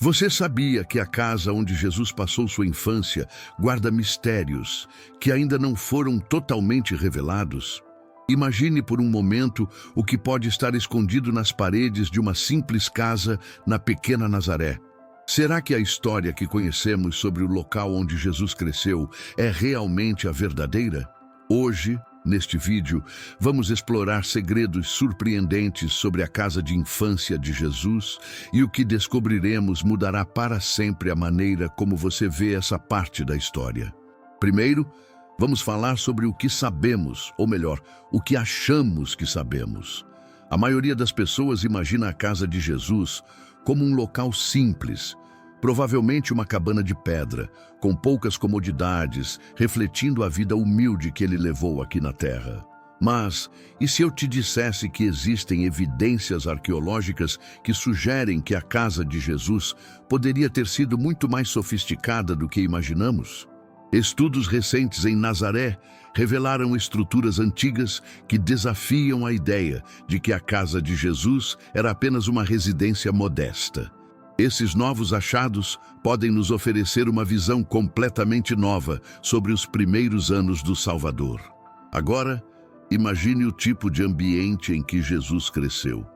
Você sabia que a casa onde Jesus passou sua infância guarda mistérios que ainda não foram totalmente revelados? Imagine por um momento o que pode estar escondido nas paredes de uma simples casa na pequena Nazaré. Será que a história que conhecemos sobre o local onde Jesus cresceu é realmente a verdadeira? Hoje, neste vídeo, vamos explorar segredos surpreendentes sobre a casa de infância de Jesus e o que descobriremos mudará para sempre a maneira como você vê essa parte da história. Primeiro, vamos falar sobre o que sabemos, ou melhor, o que achamos que sabemos. A maioria das pessoas imagina a casa de Jesus como um local simples, provavelmente uma cabana de pedra, com poucas comodidades, refletindo a vida humilde que ele levou aqui na Terra. Mas, e se eu te dissesse que existem evidências arqueológicas que sugerem que a casa de Jesus poderia ter sido muito mais sofisticada do que imaginamos? Estudos recentes em Nazaré revelaram estruturas antigas que desafiam a ideia de que a casa de Jesus era apenas uma residência modesta. Esses novos achados podem nos oferecer uma visão completamente nova sobre os primeiros anos do Salvador. Agora, imagine o tipo de ambiente em que Jesus cresceu.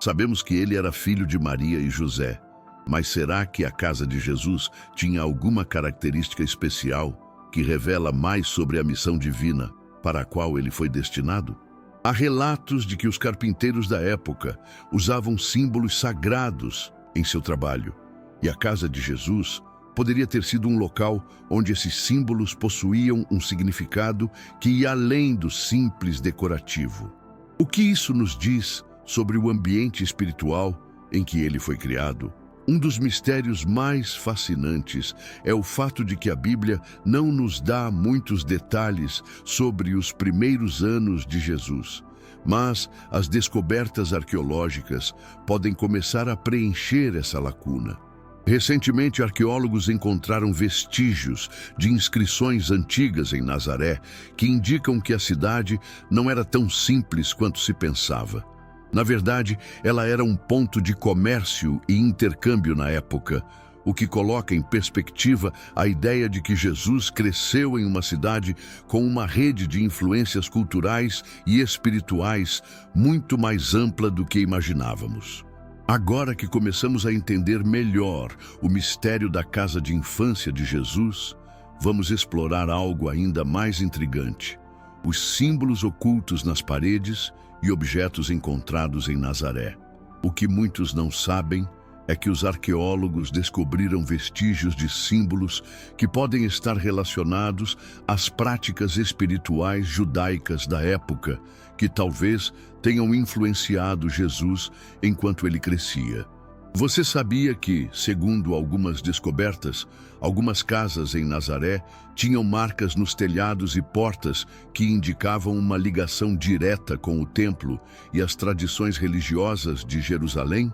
Sabemos que ele era filho de Maria e José, mas será que a casa de Jesus tinha alguma característica especial que revela mais sobre a missão divina para a qual ele foi destinado? Há relatos de que os carpinteiros da época usavam símbolos sagrados em seu trabalho, e a casa de Jesus poderia ter sido um local onde esses símbolos possuíam um significado que ia além do simples decorativo. O que isso nos diz sobre o ambiente espiritual em que ele foi criado? Um dos mistérios mais fascinantes é o fato de que a Bíblia não nos dá muitos detalhes sobre os primeiros anos de Jesus. Mas as descobertas arqueológicas podem começar a preencher essa lacuna. Recentemente, arqueólogos encontraram vestígios de inscrições antigas em Nazaré que indicam que a cidade não era tão simples quanto se pensava. Na verdade, ela era um ponto de comércio e intercâmbio na época, o que coloca em perspectiva a ideia de que Jesus cresceu em uma cidade com uma rede de influências culturais e espirituais muito mais ampla do que imaginávamos. Agora que começamos a entender melhor o mistério da casa de infância de Jesus, vamos explorar algo ainda mais intrigante: os símbolos ocultos nas paredes e objetos encontrados em Nazaré. O que muitos não sabem é que os arqueólogos descobriram vestígios de símbolos que podem estar relacionados às práticas espirituais judaicas da época, que talvez tenham influenciado Jesus enquanto ele crescia. Você sabia que, segundo algumas descobertas, algumas casas em Nazaré tinham marcas nos telhados e portas que indicavam uma ligação direta com o templo e as tradições religiosas de Jerusalém?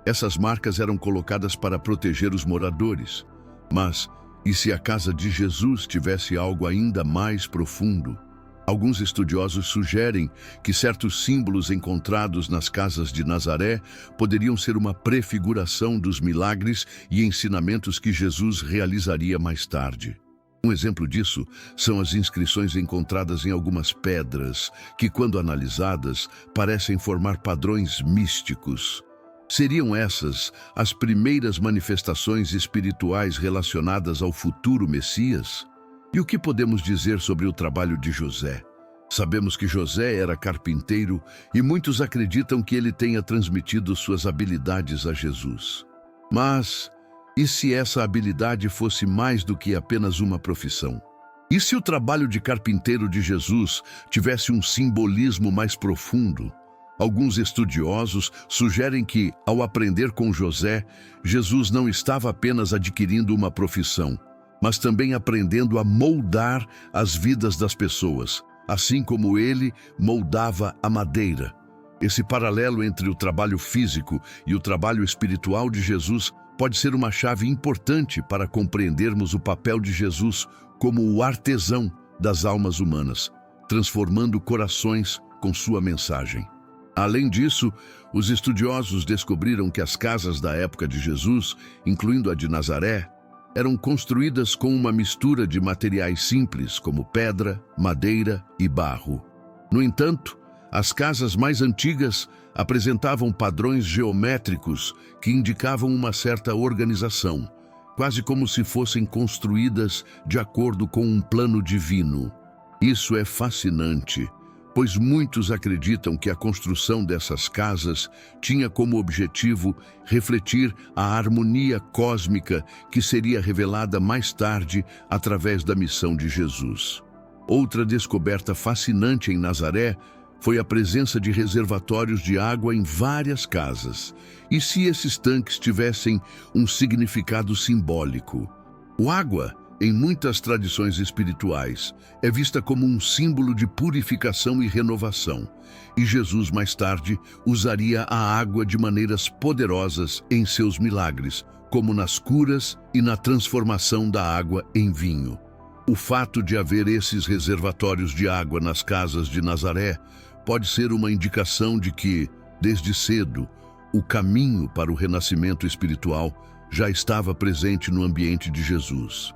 Essas marcas eram colocadas para proteger os moradores. Mas, e se a casa de Jesus tivesse algo ainda mais profundo? Alguns estudiosos sugerem que certos símbolos encontrados nas casas de Nazaré poderiam ser uma prefiguração dos milagres e ensinamentos que Jesus realizaria mais tarde. Um exemplo disso são as inscrições encontradas em algumas pedras, que, quando analisadas, parecem formar padrões místicos. Seriam essas as primeiras manifestações espirituais relacionadas ao futuro Messias? E o que podemos dizer sobre o trabalho de José? Sabemos que José era carpinteiro e muitos acreditam que ele tenha transmitido suas habilidades a Jesus. Mas, e se essa habilidade fosse mais do que apenas uma profissão? E se o trabalho de carpinteiro de Jesus tivesse um simbolismo mais profundo? Alguns estudiosos sugerem que, ao aprender com José, Jesus não estava apenas adquirindo uma profissão, mas também aprendendo a moldar as vidas das pessoas, assim como ele moldava a madeira. Esse paralelo entre o trabalho físico e o trabalho espiritual de Jesus pode ser uma chave importante para compreendermos o papel de Jesus como o artesão das almas humanas, transformando corações com sua mensagem. Além disso, os estudiosos descobriram que as casas da época de Jesus, incluindo a de Nazaré, eram construídas com uma mistura de materiais simples, como pedra, madeira e barro. No entanto, as casas mais antigas apresentavam padrões geométricos que indicavam uma certa organização, quase como se fossem construídas de acordo com um plano divino. Isso é fascinante, pois muitos acreditam que a construção dessas casas tinha como objetivo refletir a harmonia cósmica que seria revelada mais tarde através da missão de Jesus. Outra descoberta fascinante em Nazaré foi a presença de reservatórios de água em várias casas. E se esses tanques tivessem um significado simbólico? A água, em muitas tradições espirituais, é vista como um símbolo de purificação e renovação. E Jesus, mais tarde, usaria a água de maneiras poderosas em seus milagres, como nas curas e na transformação da água em vinho. O fato de haver esses reservatórios de água nas casas de Nazaré pode ser uma indicação de que, desde cedo, o caminho para o renascimento espiritual já estava presente no ambiente de Jesus.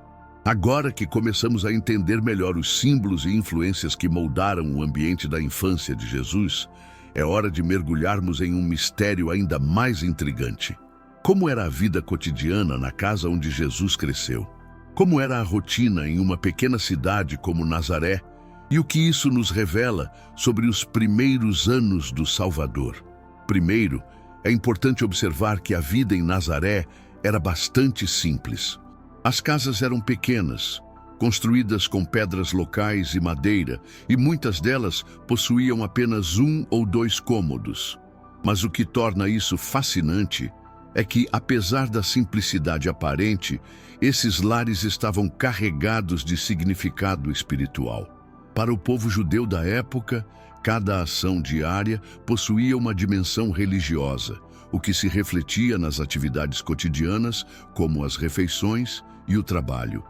Agora que começamos a entender melhor os símbolos e influências que moldaram o ambiente da infância de Jesus, é hora de mergulharmos em um mistério ainda mais intrigante. Como era a vida cotidiana na casa onde Jesus cresceu? Como era a rotina em uma pequena cidade como Nazaré? E o que isso nos revela sobre os primeiros anos do Salvador? Primeiro, é importante observar que a vida em Nazaré era bastante simples. As casas eram pequenas, construídas com pedras locais e madeira, e muitas delas possuíam apenas 1 ou 2 cômodos. Mas o que torna isso fascinante é que, apesar da simplicidade aparente, esses lares estavam carregados de significado espiritual. Para o povo judeu da época, cada ação diária possuía uma dimensão religiosa, o que se refletia nas atividades cotidianas, como as refeições e o trabalho.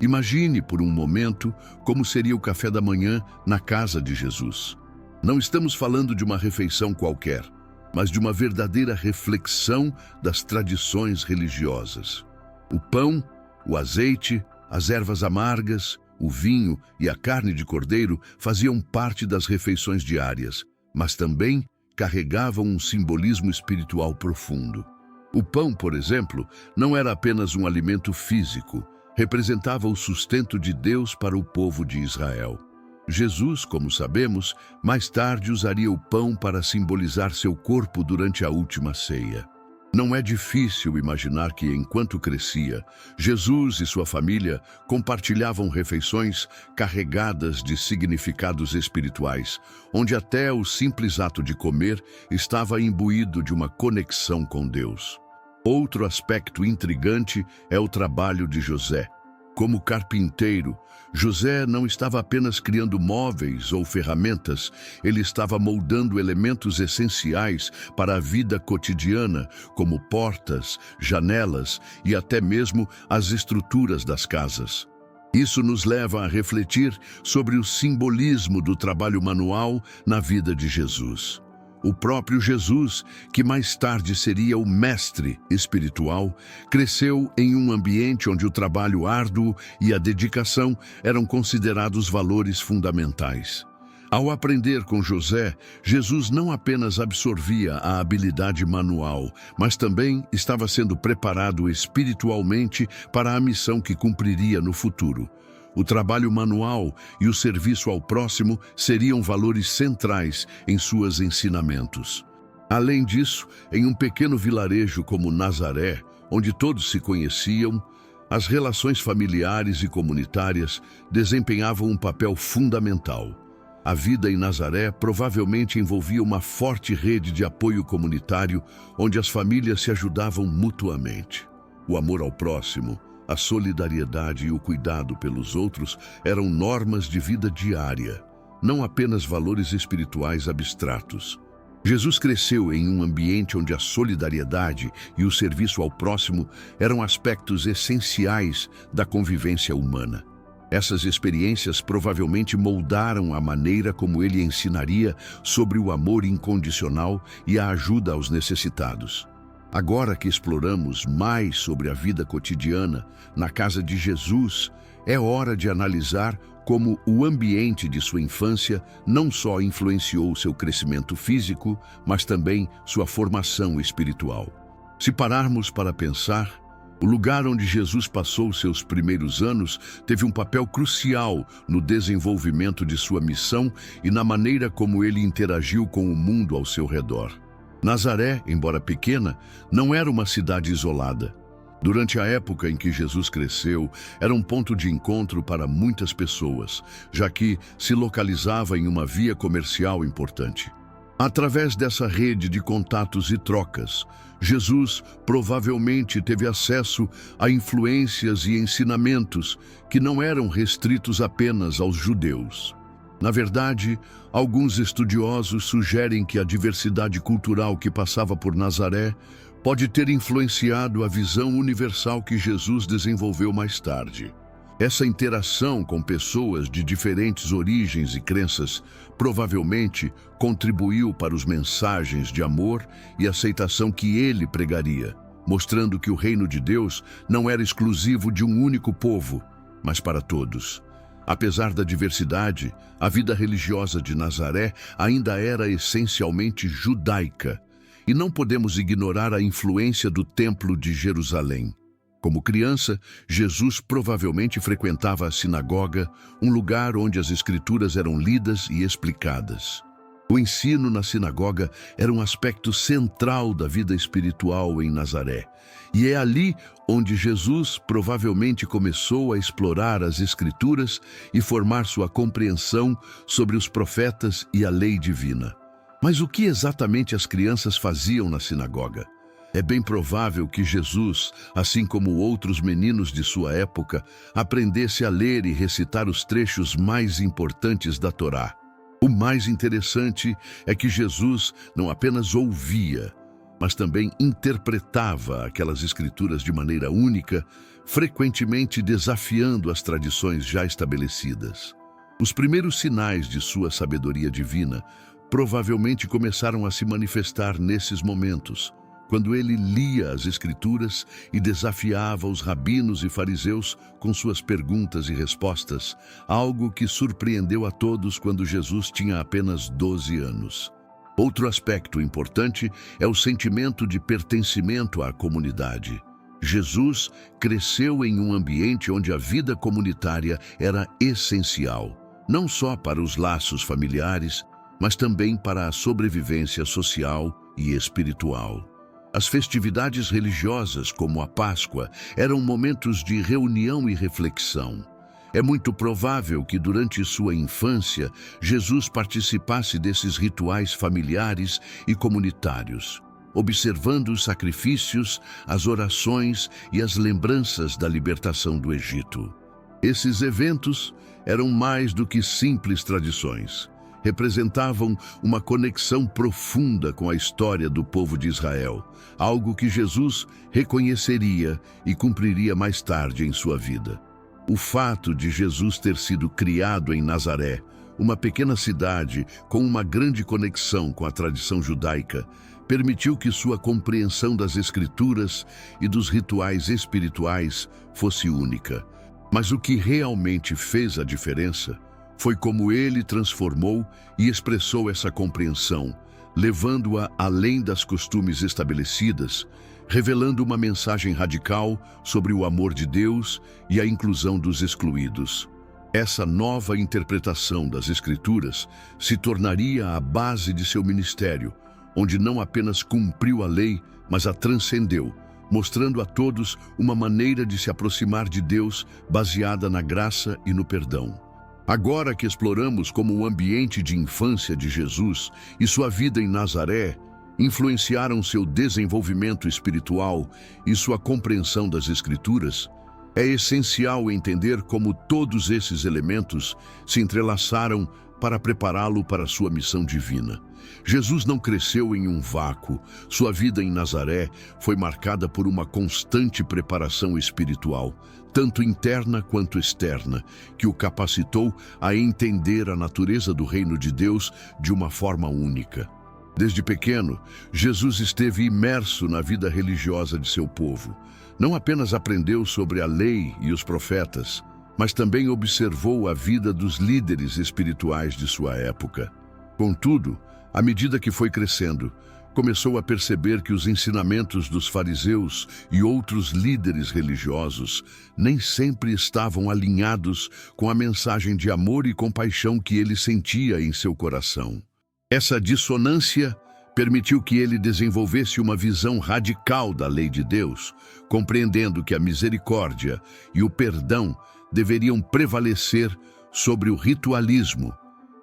Imagine por um momento como seria o café da manhã na casa de Jesus. Não estamos falando de uma refeição qualquer, mas de uma verdadeira reflexão das tradições religiosas. O pão, o azeite, as ervas amargas, o vinho e a carne de cordeiro faziam parte das refeições diárias, mas também carregavam um simbolismo espiritual profundo. O pão, por exemplo, não era apenas um alimento físico, representava o sustento de Deus para o povo de Israel. Jesus, como sabemos, mais tarde usaria o pão para simbolizar seu corpo durante a última ceia. Não é difícil imaginar que, enquanto crescia, Jesus e sua família compartilhavam refeições carregadas de significados espirituais, onde até o simples ato de comer estava imbuído de uma conexão com Deus. Outro aspecto intrigante é o trabalho de José. Como carpinteiro, José não estava apenas criando móveis ou ferramentas, ele estava moldando elementos essenciais para a vida cotidiana, como portas, janelas e até mesmo as estruturas das casas. Isso nos leva a refletir sobre o simbolismo do trabalho manual na vida de Jesus. O próprio Jesus, que mais tarde seria o mestre espiritual, cresceu em um ambiente onde o trabalho árduo e a dedicação eram considerados valores fundamentais. Ao aprender com José, Jesus não apenas absorvia a habilidade manual, mas também estava sendo preparado espiritualmente para a missão que cumpriria no futuro. O trabalho manual e o serviço ao próximo seriam valores centrais em seus ensinamentos. Além disso, em um pequeno vilarejo como Nazaré, onde todos se conheciam, as relações familiares e comunitárias desempenhavam um papel fundamental. A vida em Nazaré provavelmente envolvia uma forte rede de apoio comunitário, onde as famílias se ajudavam mutuamente. O amor ao próximo, a solidariedade e o cuidado pelos outros eram normas de vida diária, não apenas valores espirituais abstratos. Jesus cresceu em um ambiente onde a solidariedade e o serviço ao próximo eram aspectos essenciais da convivência humana. Essas experiências provavelmente moldaram a maneira como ele ensinaria sobre o amor incondicional e a ajuda aos necessitados. Agora que exploramos mais sobre a vida cotidiana na casa de Jesus, é hora de analisar como o ambiente de sua infância não só influenciou seu crescimento físico, mas também sua formação espiritual. Se pararmos para pensar, o lugar onde Jesus passou seus primeiros anos teve um papel crucial no desenvolvimento de sua missão e na maneira como ele interagiu com o mundo ao seu redor. Nazaré, embora pequena, não era uma cidade isolada. Durante a época em que Jesus cresceu, era um ponto de encontro para muitas pessoas, já que se localizava em uma via comercial importante. Através dessa rede de contatos e trocas, Jesus provavelmente teve acesso a influências e ensinamentos que não eram restritos apenas aos judeus. Na verdade, alguns estudiosos sugerem que a diversidade cultural que passava por Nazaré pode ter influenciado a visão universal que Jesus desenvolveu mais tarde. Essa interação com pessoas de diferentes origens e crenças provavelmente contribuiu para as mensagens de amor e aceitação que ele pregaria, mostrando que o reino de Deus não era exclusivo de um único povo, mas para todos. Apesar da diversidade, a vida religiosa de Nazaré ainda era essencialmente judaica, e não podemos ignorar a influência do Templo de Jerusalém. Como criança, Jesus provavelmente frequentava a sinagoga, um lugar onde as Escrituras eram lidas e explicadas. O ensino na sinagoga era um aspecto central da vida espiritual em Nazaré, e é ali onde Jesus provavelmente começou a explorar as Escrituras e formar sua compreensão sobre os profetas e a lei divina. Mas o que exatamente as crianças faziam na sinagoga? É bem provável que Jesus, assim como outros meninos de sua época, aprendesse a ler e recitar os trechos mais importantes da Torá. O mais interessante é que Jesus não apenas ouvia, mas também interpretava aquelas escrituras de maneira única, frequentemente desafiando as tradições já estabelecidas. Os primeiros sinais de sua sabedoria divina provavelmente começaram a se manifestar nesses momentos, quando ele lia as Escrituras e desafiava os rabinos e fariseus com suas perguntas e respostas, algo que surpreendeu a todos quando Jesus tinha apenas 12 anos. Outro aspecto importante é o sentimento de pertencimento à comunidade. Jesus cresceu em um ambiente onde a vida comunitária era essencial, não só para os laços familiares, mas também para a sobrevivência social e espiritual. As festividades religiosas, como a Páscoa, eram momentos de reunião e reflexão. É muito provável que durante sua infância, Jesus participasse desses rituais familiares e comunitários, observando os sacrifícios, as orações e as lembranças da libertação do Egito. Esses eventos eram mais do que simples tradições. Representavam uma conexão profunda com a história do povo de Israel, algo que Jesus reconheceria e cumpriria mais tarde em sua vida. O fato de Jesus ter sido criado em Nazaré, uma pequena cidade com uma grande conexão com a tradição judaica, permitiu que sua compreensão das Escrituras e dos rituais espirituais fosse única. Mas o que realmente fez a diferença foi como ele transformou e expressou essa compreensão, levando-a além das costumes estabelecidas, revelando uma mensagem radical sobre o amor de Deus e a inclusão dos excluídos. Essa nova interpretação das Escrituras se tornaria a base de seu ministério, onde não apenas cumpriu a lei, mas a transcendeu, mostrando a todos uma maneira de se aproximar de Deus baseada na graça e no perdão. Agora que exploramos como o ambiente de infância de Jesus e sua vida em Nazaré influenciaram seu desenvolvimento espiritual e sua compreensão das Escrituras, é essencial entender como todos esses elementos se entrelaçaram para prepará-lo para sua missão divina. Jesus não cresceu em um vácuo. Sua vida em Nazaré foi marcada por uma constante preparação espiritual, tanto interna quanto externa, que o capacitou a entender a natureza do reino de Deus de uma forma única. Desde pequeno, Jesus esteve imerso na vida religiosa de seu povo. Não apenas aprendeu sobre a lei e os profetas, mas também observou a vida dos líderes espirituais de sua época. Contudo, à medida que foi crescendo, começou a perceber que os ensinamentos dos fariseus e outros líderes religiosos nem sempre estavam alinhados com a mensagem de amor e compaixão que ele sentia em seu coração. Essa dissonância permitiu que ele desenvolvesse uma visão radical da lei de Deus, compreendendo que a misericórdia e o perdão deveriam prevalecer sobre o ritualismo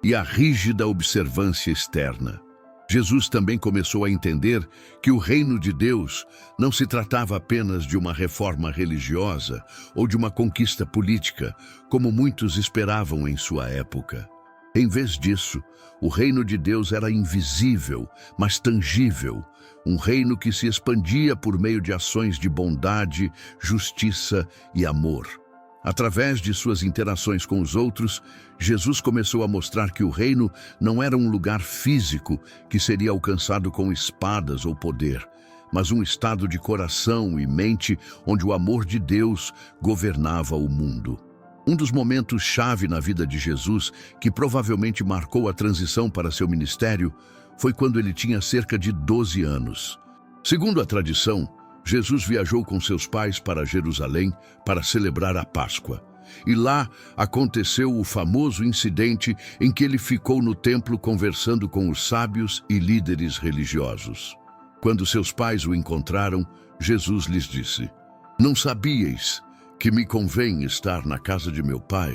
e a rígida observância externa. Jesus também começou a entender que o reino de Deus não se tratava apenas de uma reforma religiosa ou de uma conquista política, como muitos esperavam em sua época. Em vez disso, o reino de Deus era invisível, mas tangível, um reino que se expandia por meio de ações de bondade, justiça e amor. Através de suas interações com os outros, Jesus começou a mostrar que o reino não era um lugar físico que seria alcançado com espadas ou poder, mas um estado de coração e mente onde o amor de Deus governava o mundo. Um dos momentos-chave na vida de Jesus, que provavelmente marcou a transição para seu ministério, foi quando ele tinha cerca de 12 anos. Segundo a tradição, Jesus viajou com seus pais para Jerusalém para celebrar a Páscoa. E lá aconteceu o famoso incidente em que ele ficou no templo conversando com os sábios e líderes religiosos. Quando seus pais o encontraram, Jesus lhes disse: "Não sabíeis que me convém estar na casa de meu pai?"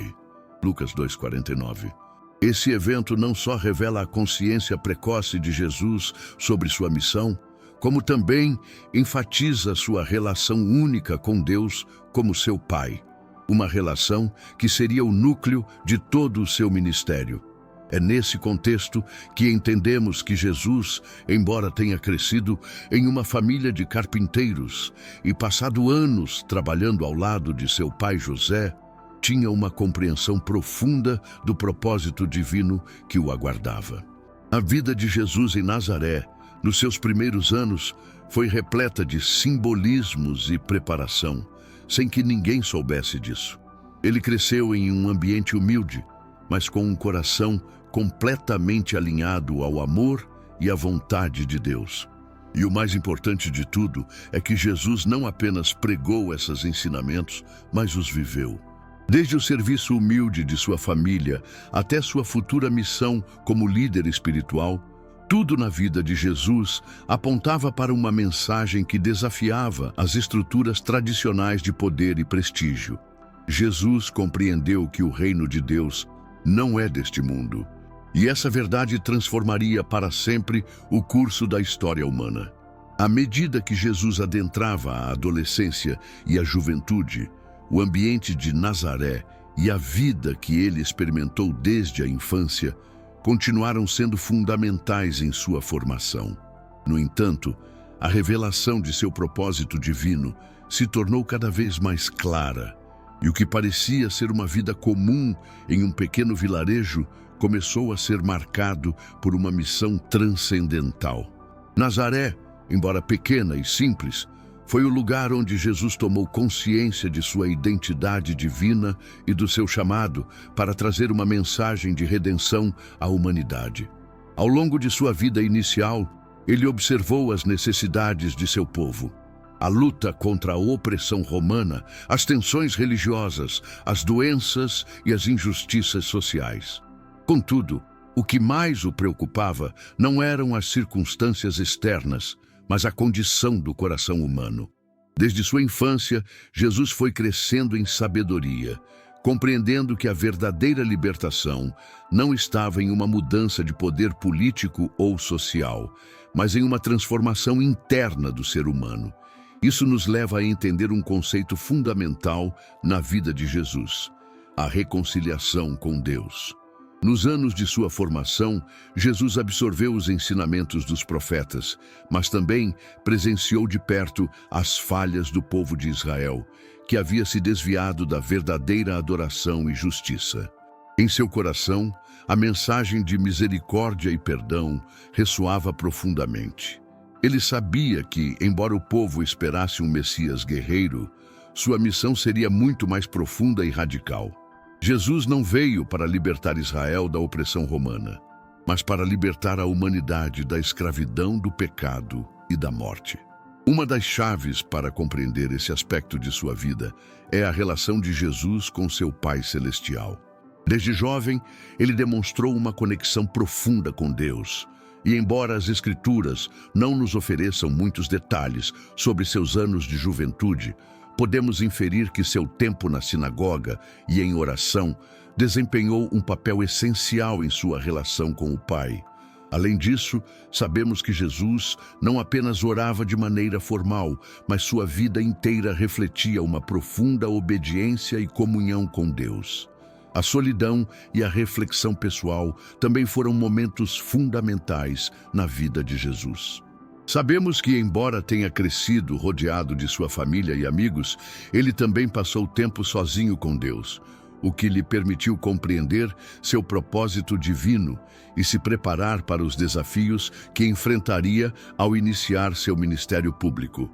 Lucas 2,49. Esse evento não só revela a consciência precoce de Jesus sobre sua missão, como também enfatiza sua relação única com Deus como seu Pai, uma relação que seria o núcleo de todo o seu ministério. É nesse contexto que entendemos que Jesus, embora tenha crescido em uma família de carpinteiros e passado anos trabalhando ao lado de seu pai José, tinha uma compreensão profunda do propósito divino que o aguardava. A vida de Jesus em Nazaré, nos seus primeiros anos, foi repleta de simbolismos e preparação, sem que ninguém soubesse disso. Ele cresceu em um ambiente humilde, mas com um coração completamente alinhado ao amor e à vontade de Deus. E o mais importante de tudo é que Jesus não apenas pregou esses ensinamentos, mas os viveu. Desde o serviço humilde de sua família até sua futura missão como líder espiritual, tudo na vida de Jesus apontava para uma mensagem que desafiava as estruturas tradicionais de poder e prestígio. Jesus compreendeu que o reino de Deus não é deste mundo, e essa verdade transformaria para sempre o curso da história humana. À medida que Jesus adentrava a adolescência e a juventude, o ambiente de Nazaré e a vida que ele experimentou desde a infância continuaram sendo fundamentais em sua formação. No entanto, a revelação de seu propósito divino se tornou cada vez mais clara, e o que parecia ser uma vida comum em um pequeno vilarejo começou a ser marcado por uma missão transcendental. Nazaré, embora pequena e simples, foi o lugar onde Jesus tomou consciência de sua identidade divina e do seu chamado para trazer uma mensagem de redenção à humanidade. Ao longo de sua vida inicial, ele observou as necessidades de seu povo. A luta contra a opressão romana, as tensões religiosas, as doenças e as injustiças sociais. Contudo, o que mais o preocupava não eram as circunstâncias externas, mas a condição do coração humano. Desde sua infância, Jesus foi crescendo em sabedoria, compreendendo que a verdadeira libertação não estava em uma mudança de poder político ou social, mas em uma transformação interna do ser humano. Isso nos leva a entender um conceito fundamental na vida de Jesus: a reconciliação com Deus. Nos anos de sua formação, Jesus absorveu os ensinamentos dos profetas, mas também presenciou de perto as falhas do povo de Israel, que havia se desviado da verdadeira adoração e justiça. Em seu coração, a mensagem de misericórdia e perdão ressoava profundamente. Ele sabia que, embora o povo esperasse um Messias guerreiro, sua missão seria muito mais profunda e radical. Jesus não veio para libertar Israel da opressão romana, mas para libertar a humanidade da escravidão do pecado e da morte. Uma das chaves para compreender esse aspecto de sua vida é a relação de Jesus com seu Pai Celestial. Desde jovem, ele demonstrou uma conexão profunda com Deus. E embora as Escrituras não nos ofereçam muitos detalhes sobre seus anos de juventude, podemos inferir que seu tempo na sinagoga e em oração desempenhou um papel essencial em sua relação com o Pai. Além disso, sabemos que Jesus não apenas orava de maneira formal, mas sua vida inteira refletia uma profunda obediência e comunhão com Deus. A solidão e a reflexão pessoal também foram momentos fundamentais na vida de Jesus. Sabemos que, embora tenha crescido rodeado de sua família e amigos, ele também passou tempo sozinho com Deus, o que lhe permitiu compreender seu propósito divino e se preparar para os desafios que enfrentaria ao iniciar seu ministério público.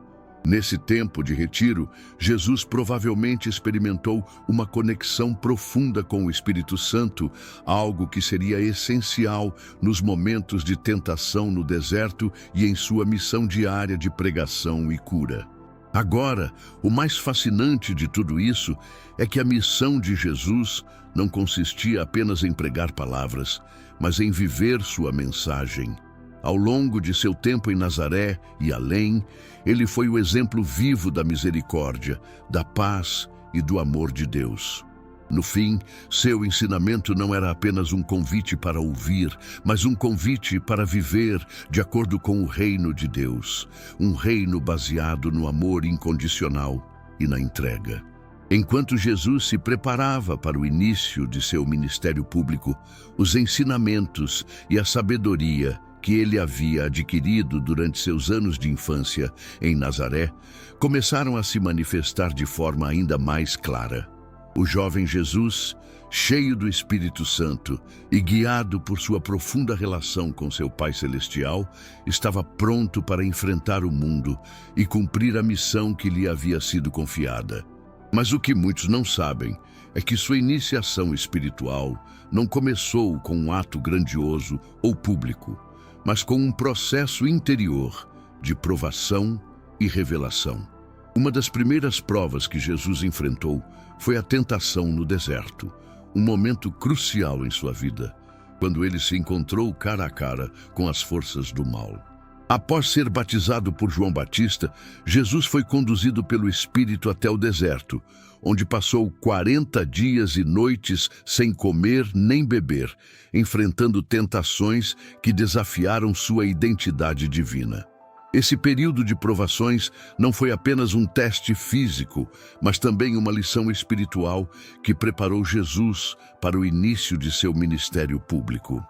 Nesse tempo de retiro, Jesus provavelmente experimentou uma conexão profunda com o Espírito Santo, algo que seria essencial nos momentos de tentação no deserto e em sua missão diária de pregação e cura. Agora, o mais fascinante de tudo isso é que a missão de Jesus não consistia apenas em pregar palavras, mas em viver sua mensagem. Ao longo de seu tempo em Nazaré e além, ele foi o exemplo vivo da misericórdia, da paz e do amor de Deus. No fim, seu ensinamento não era apenas um convite para ouvir, mas um convite para viver de acordo com o reino de Deus, um reino baseado no amor incondicional e na entrega. Enquanto Jesus se preparava para o início de seu ministério público, os ensinamentos e a sabedoria que ele havia adquirido durante seus anos de infância em Nazaré, começaram a se manifestar de forma ainda mais clara. O jovem Jesus, cheio do Espírito Santo e guiado por sua profunda relação com seu Pai Celestial, estava pronto para enfrentar o mundo e cumprir a missão que lhe havia sido confiada. Mas o que muitos não sabem é que sua iniciação espiritual não começou com um ato grandioso ou público, mas com um processo interior de provação e revelação. Uma das primeiras provas que Jesus enfrentou foi a tentação no deserto, um momento crucial em sua vida, quando ele se encontrou cara a cara com as forças do mal. Após ser batizado por João Batista, Jesus foi conduzido pelo Espírito até o deserto, onde passou 40 dias e noites sem comer nem beber, enfrentando tentações que desafiaram sua identidade divina. Esse período de provações não foi apenas um teste físico, mas também uma lição espiritual que preparou Jesus para o início de seu ministério público.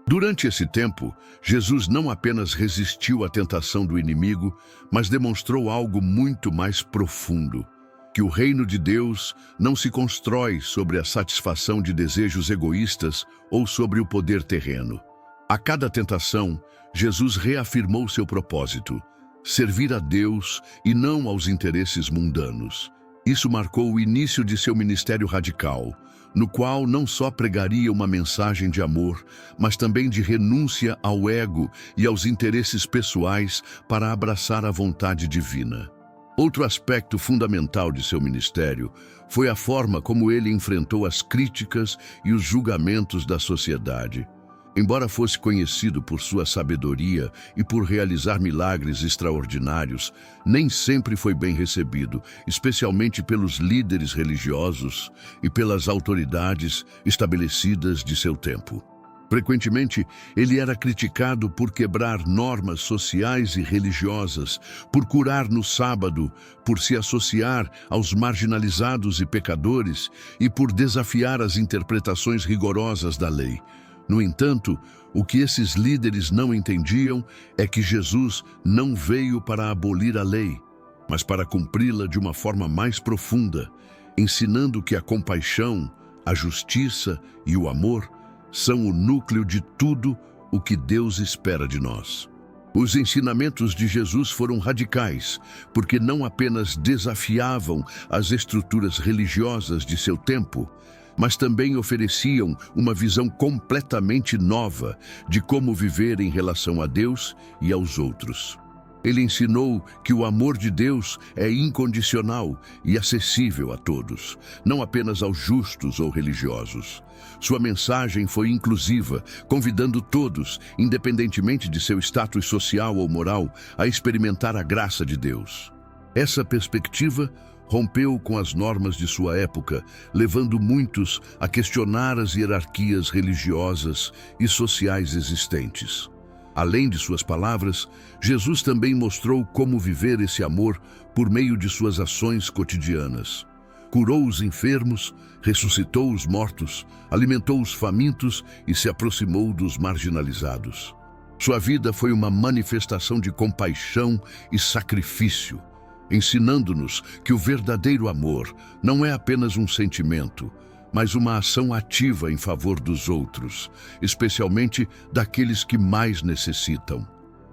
Durante esse tempo, Jesus não apenas resistiu à tentação do inimigo, mas demonstrou algo muito mais profundo: que o reino de Deus não se constrói sobre a satisfação de desejos egoístas ou sobre o poder terreno. A cada tentação, Jesus reafirmou seu propósito: servir a Deus e não aos interesses mundanos. Isso marcou o início de seu ministério radical, no qual não só pregaria uma mensagem de amor, mas também de renúncia ao ego e aos interesses pessoais para abraçar a vontade divina. Outro aspecto fundamental de seu ministério foi a forma como ele enfrentou as críticas e os julgamentos da sociedade. Embora fosse conhecido por sua sabedoria e por realizar milagres extraordinários, nem sempre foi bem recebido, especialmente pelos líderes religiosos e pelas autoridades estabelecidas de seu tempo. Frequentemente, ele era criticado por quebrar normas sociais e religiosas, por curar no sábado, por se associar aos marginalizados e pecadores e por desafiar as interpretações rigorosas da lei. No entanto, o que esses líderes não entendiam é que Jesus não veio para abolir a lei, mas para cumpri-la de uma forma mais profunda, ensinando que a compaixão, a justiça e o amor são o núcleo de tudo o que Deus espera de nós. Os ensinamentos de Jesus foram radicais, porque não apenas desafiavam as estruturas religiosas de seu tempo, mas também ofereciam uma visão completamente nova de como viver em relação a Deus e aos outros. Ele ensinou que o amor de Deus é incondicional e acessível a todos, não apenas aos justos ou religiosos. Sua mensagem foi inclusiva, convidando todos, independentemente de seu status social ou moral, a experimentar a graça de Deus. Essa perspectiva rompeu com as normas de sua época, levando muitos a questionar as hierarquias religiosas e sociais existentes. Além de suas palavras, Jesus também mostrou como viver esse amor por meio de suas ações cotidianas. Curou os enfermos, ressuscitou os mortos, alimentou os famintos e se aproximou dos marginalizados. Sua vida foi uma manifestação de compaixão e sacrifício, ensinando-nos que o verdadeiro amor não é apenas um sentimento, mas uma ação ativa em favor dos outros, especialmente daqueles que mais necessitam.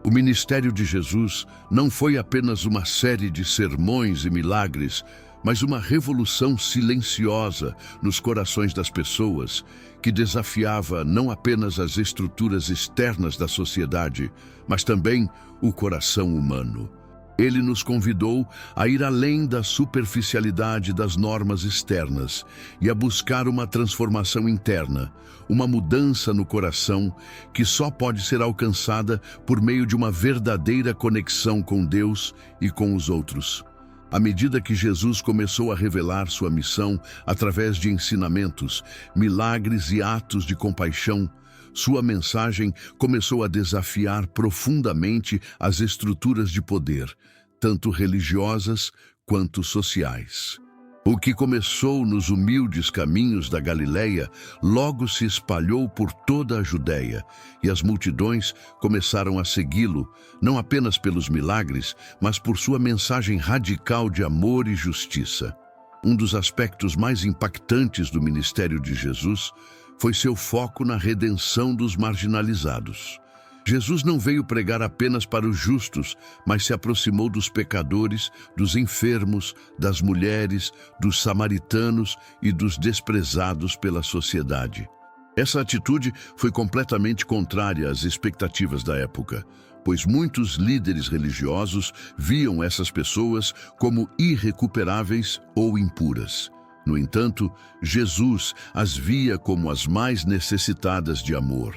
O ministério de Jesus não foi apenas uma série de sermões e milagres, mas uma revolução silenciosa nos corações das pessoas, que desafiava não apenas as estruturas externas da sociedade, mas também o coração humano. Ele nos convidou a ir além da superficialidade das normas externas e a buscar uma transformação interna, uma mudança no coração que só pode ser alcançada por meio de uma verdadeira conexão com Deus e com os outros. À medida que Jesus começou a revelar sua missão através de ensinamentos, milagres e atos de compaixão, sua mensagem começou a desafiar profundamente as estruturas de poder, tanto religiosas quanto sociais. O que começou nos humildes caminhos da Galileia logo se espalhou por toda a Judéia, e as multidões começaram a segui-lo, não apenas pelos milagres, mas por sua mensagem radical de amor e justiça. Um dos aspectos mais impactantes do ministério de Jesus foi seu foco na redenção dos marginalizados. Jesus não veio pregar apenas para os justos, mas se aproximou dos pecadores, dos enfermos, das mulheres, dos samaritanos e dos desprezados pela sociedade. Essa atitude foi completamente contrária às expectativas da época, pois muitos líderes religiosos viam essas pessoas como irrecuperáveis ou impuras. No entanto, Jesus as via como as mais necessitadas de amor,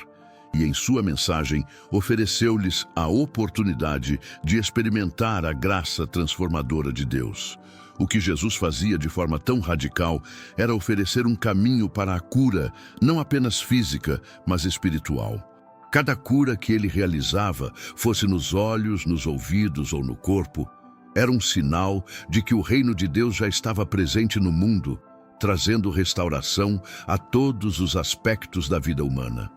e em sua mensagem ofereceu-lhes a oportunidade de experimentar a graça transformadora de Deus. O que Jesus fazia de forma tão radical era oferecer um caminho para a cura, não apenas física, mas espiritual. Cada cura que ele realizava, fosse nos olhos, nos ouvidos ou no corpo, era um sinal de que o reino de Deus já estava presente no mundo, trazendo restauração a todos os aspectos da vida humana.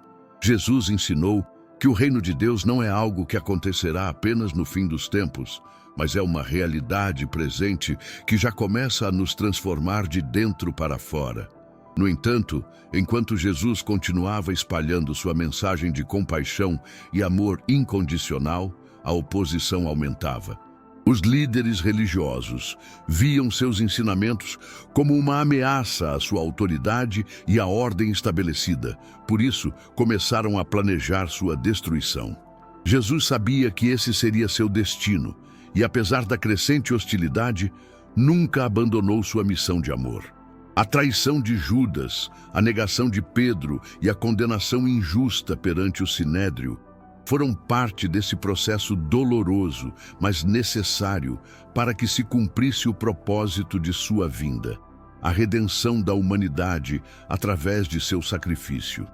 Jesus ensinou que o reino de Deus não é algo que acontecerá apenas no fim dos tempos, mas é uma realidade presente que já começa a nos transformar de dentro para fora. No entanto, enquanto Jesus continuava espalhando sua mensagem de compaixão e amor incondicional, a oposição aumentava. Os líderes religiosos viam seus ensinamentos como uma ameaça à sua autoridade e à ordem estabelecida. Por isso, começaram a planejar sua destruição. Jesus sabia que esse seria seu destino e, apesar da crescente hostilidade, nunca abandonou sua missão de amor. A traição de Judas, a negação de Pedro e a condenação injusta perante o Sinédrio foram parte desse processo doloroso, mas necessário, para que se cumprisse o propósito de sua vinda, a redenção da humanidade através de seu sacrifício.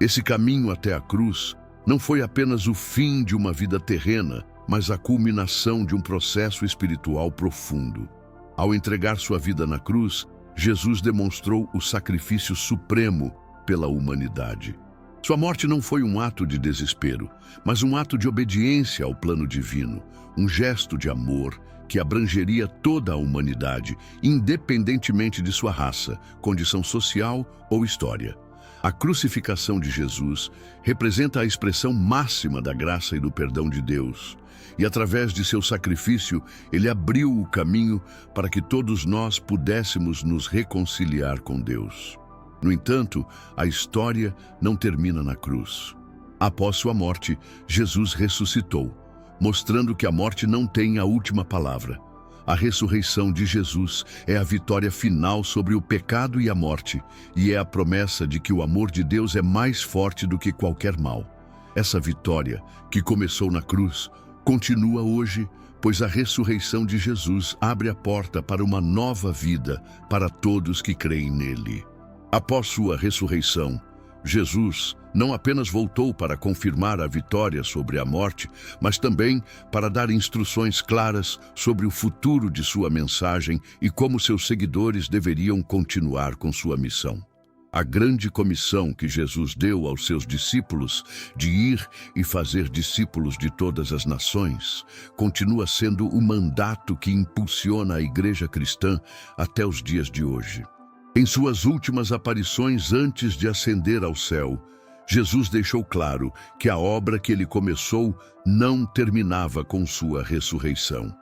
Esse caminho até a cruz não foi apenas o fim de uma vida terrena, mas a culminação de um processo espiritual profundo. Ao entregar sua vida na cruz, Jesus demonstrou o sacrifício supremo pela humanidade. Sua morte não foi um ato de desespero, mas um ato de obediência ao plano divino, um gesto de amor que abrangeria toda a humanidade, independentemente de sua raça, condição social ou história. A crucificação de Jesus representa a expressão máxima da graça e do perdão de Deus. E através de seu sacrifício, ele abriu o caminho para que todos nós pudéssemos nos reconciliar com Deus. No entanto, a história não termina na cruz. Após sua morte, Jesus ressuscitou, mostrando que a morte não tem a última palavra. A ressurreição de Jesus é a vitória final sobre o pecado e a morte, e é a promessa de que o amor de Deus é mais forte do que qualquer mal. Essa vitória, que começou na cruz, continua hoje, pois a ressurreição de Jesus abre a porta para uma nova vida para todos que creem nele. Após sua ressurreição, Jesus não apenas voltou para confirmar a vitória sobre a morte, mas também para dar instruções claras sobre o futuro de sua mensagem e como seus seguidores deveriam continuar com sua missão. A grande comissão que Jesus deu aos seus discípulos de ir e fazer discípulos de todas as nações continua sendo o mandato que impulsiona a igreja cristã até os dias de hoje. Em suas últimas aparições antes de ascender ao céu, Jesus deixou claro que a obra que ele começou não terminava com sua ressurreição.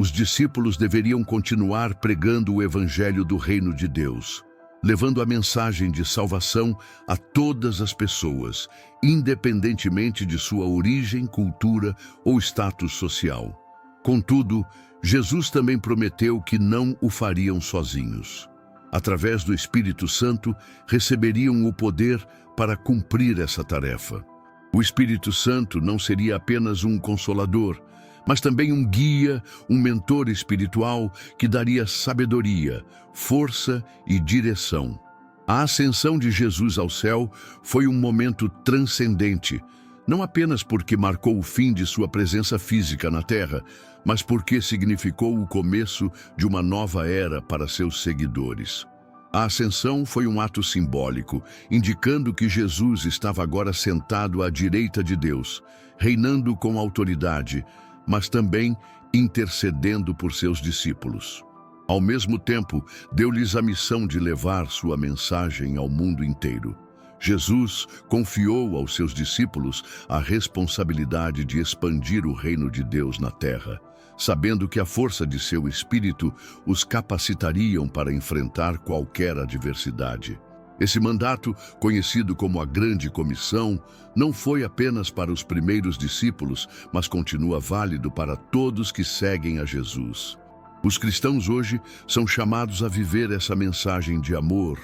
Os discípulos deveriam continuar pregando o evangelho do reino de Deus, levando a mensagem de salvação a todas as pessoas, independentemente de sua origem, cultura ou status social. Contudo, Jesus também prometeu que não o fariam sozinhos. Através do Espírito Santo, receberiam o poder para cumprir essa tarefa. O Espírito Santo não seria apenas um consolador, mas também um guia, um mentor espiritual que daria sabedoria, força e direção. A ascensão de Jesus ao céu foi um momento transcendente, não apenas porque marcou o fim de sua presença física na terra, mas porque significou o começo de uma nova era para seus seguidores. A ascensão foi um ato simbólico, indicando que Jesus estava agora sentado à direita de Deus, reinando com autoridade, mas também intercedendo por seus discípulos. Ao mesmo tempo, deu-lhes a missão de levar sua mensagem ao mundo inteiro. Jesus confiou aos seus discípulos a responsabilidade de expandir o reino de Deus na terra, sabendo que a força de seu Espírito os capacitariam para enfrentar qualquer adversidade. Esse mandato, conhecido como a Grande Comissão, não foi apenas para os primeiros discípulos, mas continua válido para todos que seguem a Jesus. Os cristãos hoje são chamados a viver essa mensagem de amor,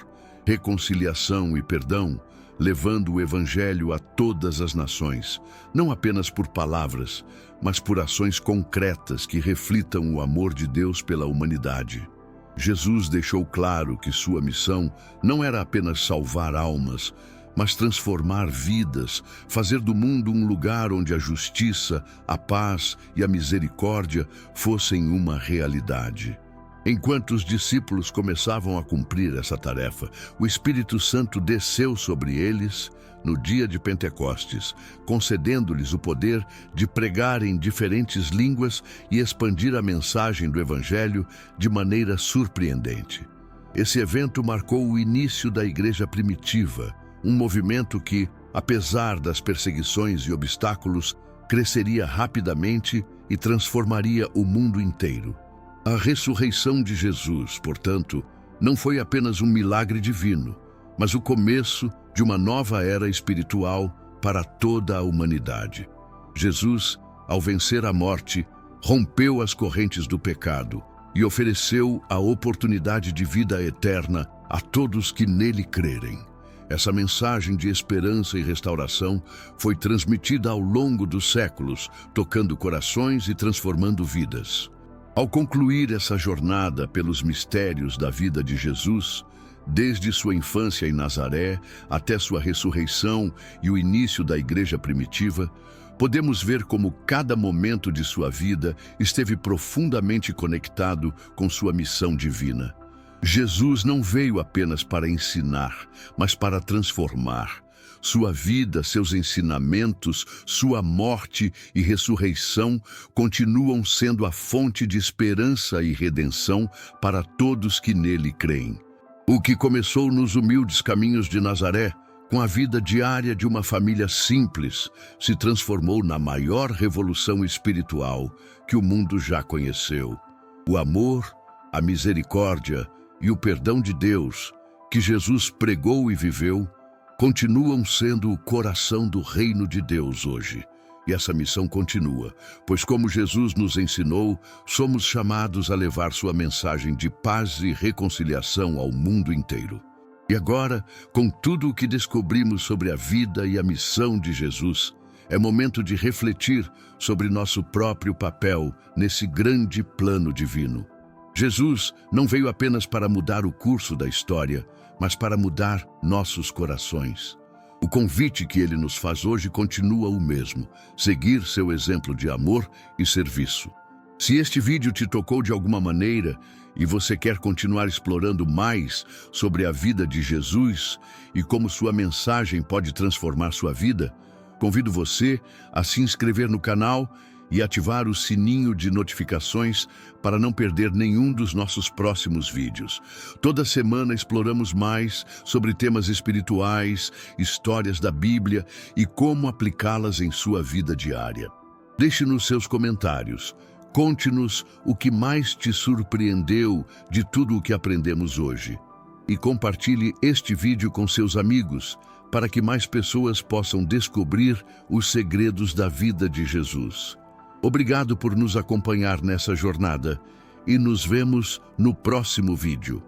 reconciliação e perdão, levando o Evangelho a todas as nações, não apenas por palavras, mas por ações concretas que reflitam o amor de Deus pela humanidade. Jesus deixou claro que sua missão não era apenas salvar almas, mas transformar vidas, fazer do mundo um lugar onde a justiça, a paz e a misericórdia fossem uma realidade. Enquanto os discípulos começavam a cumprir essa tarefa, o Espírito Santo desceu sobre eles no dia de Pentecostes, concedendo-lhes o poder de pregar em diferentes línguas e expandir a mensagem do Evangelho de maneira surpreendente. Esse evento marcou o início da igreja primitiva, um movimento que, apesar das perseguições e obstáculos, cresceria rapidamente e transformaria o mundo inteiro. A ressurreição de Jesus, portanto, não foi apenas um milagre divino, mas o começo de uma nova era espiritual para toda a humanidade. Jesus, ao vencer a morte, rompeu as correntes do pecado e ofereceu a oportunidade de vida eterna a todos que nele crerem. Essa mensagem de esperança e restauração foi transmitida ao longo dos séculos, tocando corações e transformando vidas. Ao concluir essa jornada pelos mistérios da vida de Jesus, Desde sua infância em Nazaré até sua ressurreição e o início da igreja primitiva, podemos ver como cada momento de sua vida esteve profundamente conectado com sua missão divina. Jesus não veio apenas para ensinar, mas para transformar. Sua vida, seus ensinamentos, sua morte e ressurreição continuam sendo a fonte de esperança e redenção para todos que nele creem. O que começou nos humildes caminhos de Nazaré, com a vida diária de uma família simples, se transformou na maior revolução espiritual que o mundo já conheceu. O amor, a misericórdia e o perdão de Deus, que Jesus pregou e viveu, continuam sendo o coração do reino de Deus hoje. E essa missão continua, pois como Jesus nos ensinou, somos chamados a levar sua mensagem de paz e reconciliação ao mundo inteiro. E agora, com tudo o que descobrimos sobre a vida e a missão de Jesus, é momento de refletir sobre nosso próprio papel nesse grande plano divino. Jesus não veio apenas para mudar o curso da história, mas para mudar nossos corações. O convite que ele nos faz hoje continua o mesmo: seguir seu exemplo de amor e serviço. Se este vídeo te tocou de alguma maneira e você quer continuar explorando mais sobre a vida de Jesus e como sua mensagem pode transformar sua vida, convido você a se inscrever no canal e ativar o sininho de notificações para não perder nenhum dos nossos próximos vídeos. Toda semana exploramos mais sobre temas espirituais, histórias da Bíblia e como aplicá-las em sua vida diária. Deixe-nos seus comentários. Conte-nos o que mais te surpreendeu de tudo o que aprendemos hoje. E compartilhe este vídeo com seus amigos para que mais pessoas possam descobrir os segredos da vida de Jesus. Obrigado por nos acompanhar nessa jornada e nos vemos no próximo vídeo.